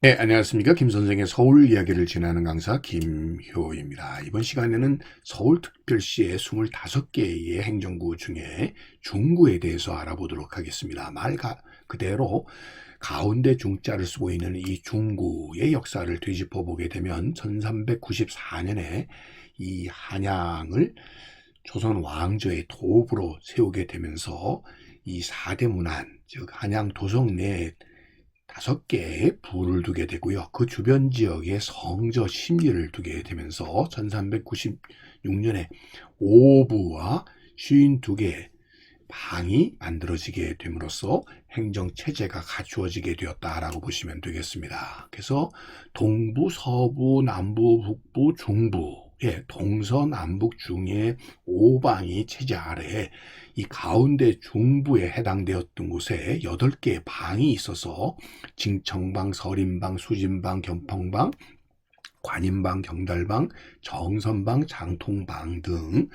네, 안녕하십니까. 김 선생의 서울 이야기를 진행하는 강사 김효입니다. 이번 시간에는 서울특별시의 25개의 행정구 중에 중구에 대해서 알아보도록 하겠습니다. 그대로 가운데 중자를 쓰고 있는 이 중구의 역사를 되짚어 보게 되면 1394년에 이 한양을 조선 왕조의 도읍으로 세우게 되면서 이 4대 문안, 즉 한양 도성 내에 5개의 부를 두게 되고요. 그 주변 지역에 성저 심리를 두게 되면서 1396년에 5부와 52개의 방이 만들어지게 됨으로써 행정체제가 갖추어지게 되었다라고 보시면 되겠습니다. 그래서 동부, 서부, 남부, 북부, 중부 동서남북 중의 5방이 체제 아래에 이 가운데 중부에 해당되었던 곳에 8개의 방이 있어서 징청방, 설인방, 수진방, 견펑방, 관인방, 경달방, 정선방, 장통방 등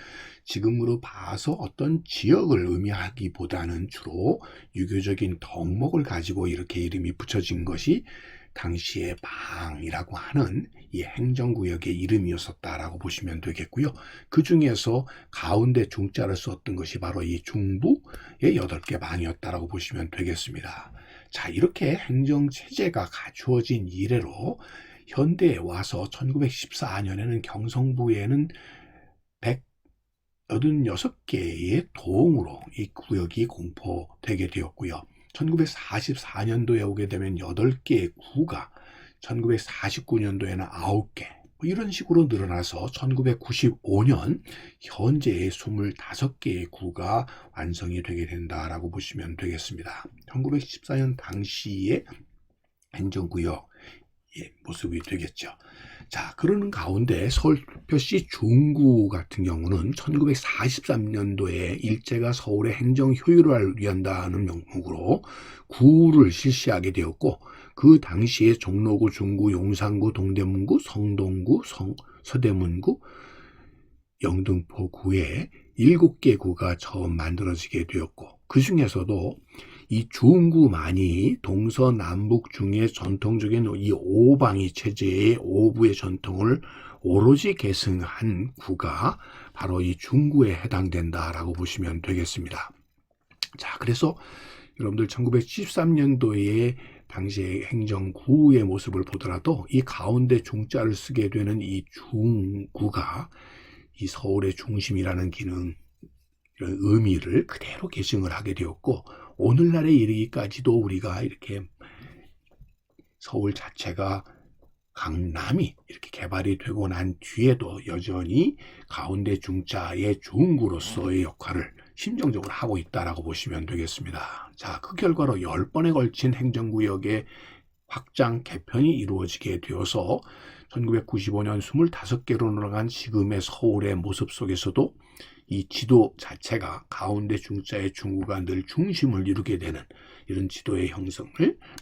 지금으로 봐서 어떤 지역을 의미하기보다는 주로 유교적인 덕목을 가지고 이렇게 이름이 붙여진 것이 당시의 방이라고 하는 이 행정구역의 이름이었었다라고 보시면 되겠고요. 그 중에서 가운데 중자를 썼던 것이 바로 이 중부의 8개 방이었다라고 보시면 되겠습니다. 자, 이렇게 행정체제가 갖추어진 이래로 현대에 와서 1914년에는 경성부에는 186개의 도읍으로 이 구역이 공포되게 되었고요. 1944년도에 오게 되면 8개의 구가, 1949년도에는 9개, 이런 식으로 늘어나서 1995년 현재의 25개의 구가 완성이 되게 된다라고 보시면 되겠습니다. 1914년 당시의 행정구역 모습이 되겠죠. 자, 그러는 가운데 서울특별시 중구 같은 경우는 1943년도에 일제가 서울의 행정 효율화를 위한다는 명목으로 구를 실시하게 되었고, 그 당시에 종로구, 중구, 용산구, 동대문구, 성동구, 서대문구, 영등포구에 7개 구가 처음 만들어지게 되었고, 그 중에서도 이 중구만이 동서남북 중에 전통적인 이 오방이 체제의 오부의 전통을 오로지 계승한 구가 바로 이 중구에 해당된다라고 보시면 되겠습니다. 자, 그래서 여러분들 1973년도에 당시의 행정구의 모습을 보더라도 이 가운데 중자를 쓰게 되는 이 중구가 이 서울의 중심이라는 기능, 이런 의미를 그대로 계승을 하게 되었고, 오늘날에 이르기까지도 우리가 이렇게 서울 자체가 강남이 이렇게 개발이 되고 난 뒤에도 여전히 가운데 중자의 중구로서의 역할을 심정적으로 하고 있다라고 보시면 되겠습니다. 자, 그 결과로 10번에 걸친 행정구역의 확장 개편이 이루어지게 되어서 1995년 25개로 늘어난 지금의 서울의 모습 속에서도 이 지도 자체가 가운데 중자의 중구가 늘 중심을 이루게 되는 이런 지도의 형성을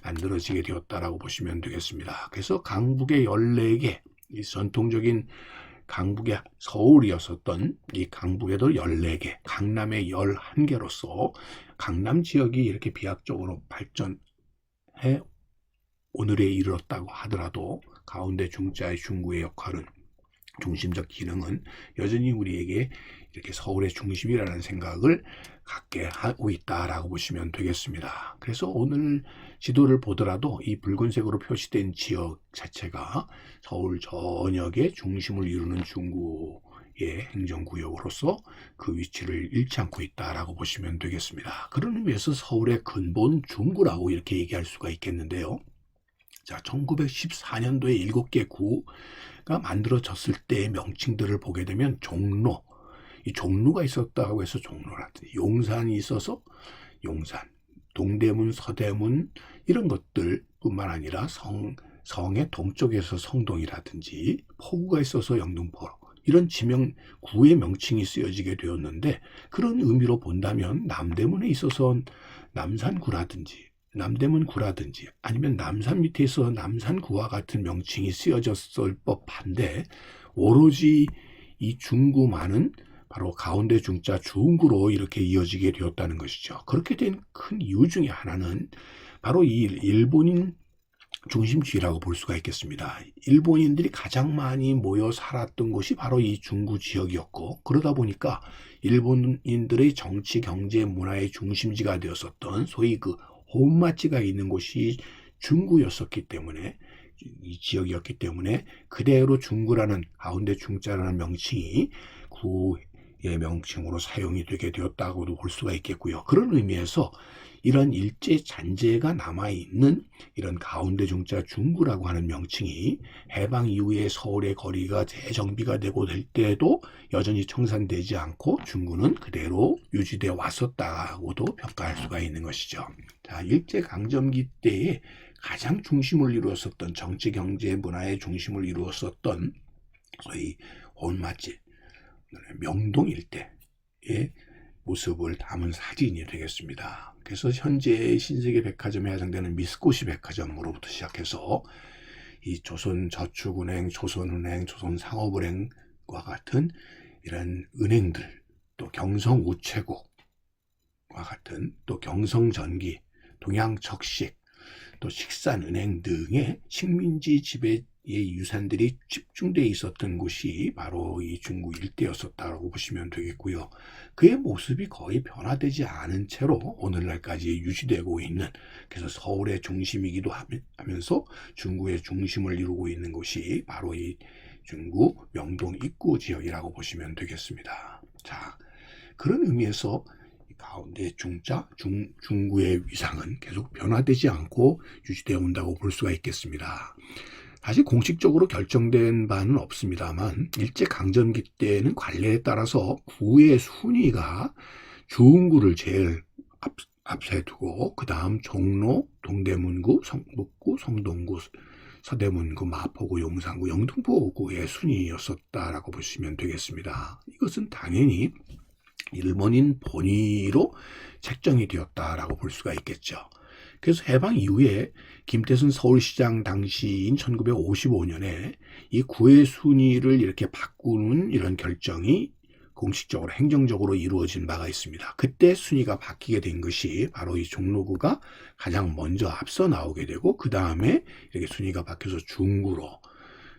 만들어지게 되었다라고 보시면 되겠습니다. 그래서 강북의 14개, 이 전통적인 강북의 서울이었었던 이 강북에도 14개, 강남의 11개로서 강남 지역이 이렇게 비약적으로 발전해 오늘에 이르렀다고 하더라도 가운데 중자의 중구의 역할은, 중심적 기능은 여전히 우리에게 이렇게 서울의 중심이라는 생각을 갖게 하고 있다라고 보시면 되겠습니다. 그래서 오늘 지도를 보더라도 이 붉은색으로 표시된 지역 자체가 서울 전역의 중심을 이루는 중구의 행정구역으로서 그 위치를 잃지 않고 있다라고 보시면 되겠습니다. 그런 의미에서 서울의 근본 중구라고 이렇게 얘기할 수가 있겠는데요. 자, 1914년도에 7개 구가 만들어졌을 때의 명칭들을 보게 되면 종로, 이 종로가 있었다고 해서 종로라든지, 용산이 있어서 용산, 동대문, 서대문 이런 것들 뿐만 아니라 성의 동쪽에서 성동이라든지, 포구가 있어서 영등포, 이런 지명 구의 명칭이 쓰여지게 되었는데, 그런 의미로 본다면 남대문에 있어서 남산구라든지 남대문구라든지 아니면 남산 밑에서 남산구와 같은 명칭이 쓰여졌을 법한데, 오로지 이 중구만은 바로 가운데 중자 중구로 이렇게 이어지게 되었다는 것이죠. 그렇게 된 큰 이유 중에 하나는 바로 이 일본인 중심지라고 볼 수가 있겠습니다. 일본인들이 가장 많이 모여 살았던 곳이 바로 이 중구 지역이었고, 그러다 보니까 일본인들의 정치, 경제, 문화의 중심지가 되었었던 소위 그 혼마치가 있는 곳이 중구였었기 때문에, 이 지역이었기 때문에 그대로 중구라는, 가운데 중자라는 명칭이 구의 명칭으로 사용이 되게 되었다고도 볼 수가 있겠고요. 그런 의미에서 이런 일제 잔재가 남아있는 이런 가운데 중자 중구라고 하는 명칭이 해방 이후에 서울의 거리가 재정비가 되고 될 때에도 여전히 청산되지 않고 중구는 그대로 유지되어 왔었다고도 평가할 수가 있는 것이죠. 자, 일제강점기 때에 가장 중심을 이루었었던, 정치, 경제, 문화의 중심을 이루었었던 소위 혼마집, 명동 일대의 모습을 담은 사진이 되겠습니다. 그래서 현재 신세계 백화점에 해당되는 미쓰코시 백화점으로부터 시작해서 이 조선저축은행, 조선은행, 조선상업은행과 같은 이런 은행들, 또 경성우체국과 같은, 또 경성전기, 동양척식, 또 식산은행 등의 식민지 지배의 유산들이 집중되어 있었던 곳이 바로 이 중구 일대였었다고 보시면 되겠고요. 그의 모습이 거의 변화되지 않은 채로 오늘날까지 유지되고 있는, 그래서 서울의 중심이기도 하면서 중구의 중심을 이루고 있는 곳이 바로 이 중구 명동 입구 지역이라고 보시면 되겠습니다. 자, 그런 의미에서 가운데 중자, 중구의 위상은 계속 변화되지 않고 유지되어 온다고 볼 수가 있겠습니다. 사실 공식적으로 결정된 바는 없습니다만 일제강점기 때는 관례에 따라서 구의 순위가 중구를 제일 앞에 두고 그 다음 종로, 동대문구, 성북구, 성동구, 서대문구, 마포구, 용산구, 영등포구의 순위였었다라고 보시면 되겠습니다. 이것은 당연히 일본인 본의로 책정이 되었다라고 볼 수가 있겠죠. 그래서 해방 이후에 김태순 서울시장 당시인 1955년에 이 구의 순위를 이렇게 바꾸는 이런 결정이 공식적으로 행정적으로 이루어진 바가 있습니다. 그때 순위가 바뀌게 된 것이 바로 이 종로구가 가장 먼저 앞서 나오게 되고, 그 다음에 이렇게 순위가 바뀌어서 중구로,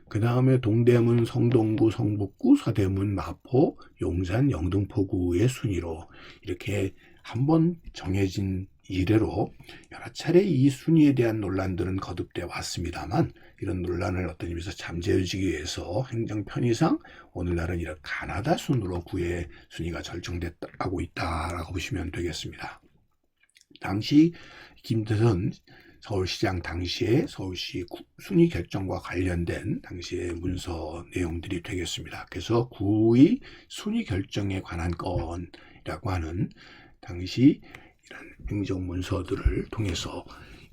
그 다음에 동대문, 성동구, 성북구, 서대문, 마포, 용산, 영등포구의 순위로 이렇게 한번 정해진 이래로 여러 차례 이 순위에 대한 논란들은 거듭돼 왔습니다만, 이런 논란을 어떤 의미에서 잠재우기 위해서 행정 편의상 오늘날은 이런 가나다 순으로 구의 순위가 결정됐다고 있다라고 보시면 되겠습니다. 당시 김대선 서울시장 당시에 서울시 순위 결정과 관련된 당시의 문서 내용들이 되겠습니다. 그래서 구의 순위 결정에 관한 건이라고 하는 당시 이런 행정문서들을 통해서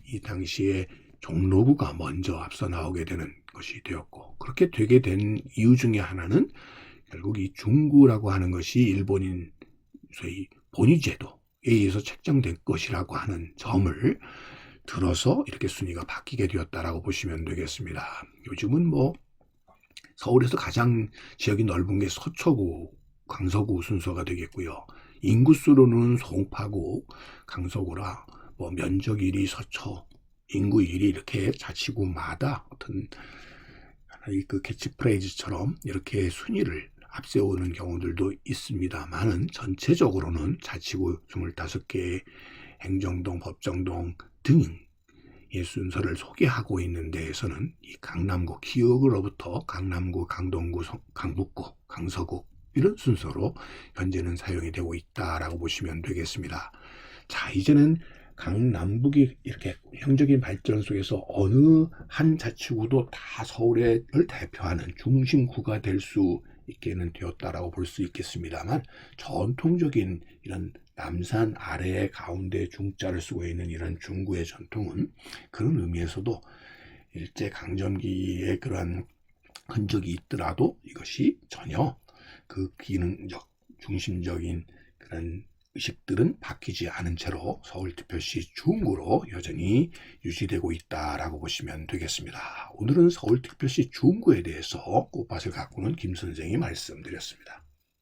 이 당시에 종로구가 먼저 앞서 나오게 되는 것이 되었고, 그렇게 되게 된 이유 중에 하나는 결국 이 중구라고 하는 것이 일본인 소위 본위제도에 의해서 책정된 것이라고 하는 점을 들어서 이렇게 순위가 바뀌게 되었다라고 보시면 되겠습니다. 요즘은 뭐 서울에서 가장 지역이 넓은 게 서초구, 강서구 순서가 되겠고요. 인구수로는 송파구, 강서구라 뭐 면적 1위 서초, 인구 1위 이렇게 자치구마다 어떤 하나의 그 캐치프레이즈처럼 이렇게 순위를 앞세우는 경우들도 있습니다만은 전체적으로는 자치구 25개의 행정동, 법정동 등의 순서를 소개하고 있는 데에서는 이 강남구 기역으로부터 강남구, 강동구, 강북구, 강서구 이런 순서로 현재는 사용이 되고 있다라고 보시면 되겠습니다. 자, 이제는 강남북이 이렇게 형적인 발전 속에서 어느 한 자치구도 다 서울을 대표하는 중심구가 될 수 있게는 되었다라고 볼 수 있겠습니다만, 전통적인 이런 남산 아래에 가운데 중자를 쓰고 있는 이런 중구의 전통은 그런 의미에서도 일제 강점기의 그러한 흔적이 있더라도 이것이 전혀 그 기능적 중심적인 그런 의식들은 바뀌지 않은 채로 서울특별시 중구로 여전히 유지되고 있다라고 보시면 되겠습니다. 오늘은 서울특별시 중구에 대해서 꽃밭을 가꾸는 김 선생이 말씀드렸습니다.